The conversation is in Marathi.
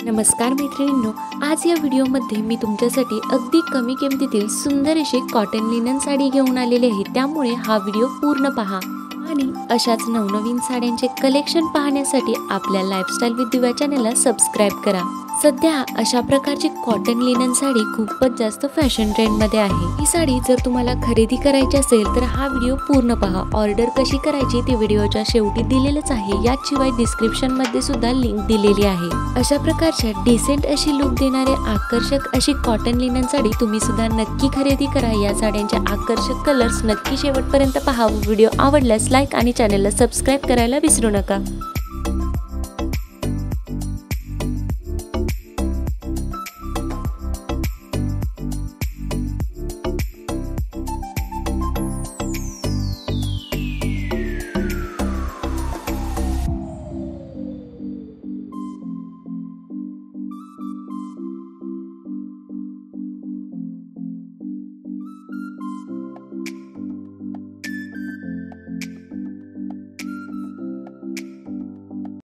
नमस्कार मैत्रिणींनो, आज या व्हिडिओमध्ये मी तुमच्यासाठी अगदी कमी किमतीतील सुंदर अशी कॉटन लिनन साडी घेऊन आलेली आहे। त्यामुळे हा व्हिडिओ पूर्ण पहा आणि अशाच नवनवीन साड्यांचे कलेक्शन पाहण्यासाठी आपल्या लाईफस्टाईल विथ दिव्या चॅनलला सबस्क्राइब करा। सध्या अशा प्रकारची कॉटन लिनन साडी खूपच जास्त फॅशन ट्रेंडमध्ये आहे। ही साडी जर तुम्हाला खरेदी करायची असेल तर हा व्हिडिओ पूर्ण पहा। ऑर्डर कशी करायची ते व्हिडिओच्या शेवटी दिलेलंच आहे। याशिवाय डिस्क्रिप्शन मध्ये सुद्धा लिंक दिलेली आहे। अशा प्रकारच्या डिसेंट अशी लुक देणारे आकर्षक अशी कॉटन लिनन साडी तुम्ही सुद्धा नक्की खरेदी करा। या साड्यांचे आकर्षक कलर्स नक्की शेवटपर्यंत पहा। व्हिडिओ आवडल्यास लाईक आणि चॅनलला सबस्क्राइब करायला विसरू नका।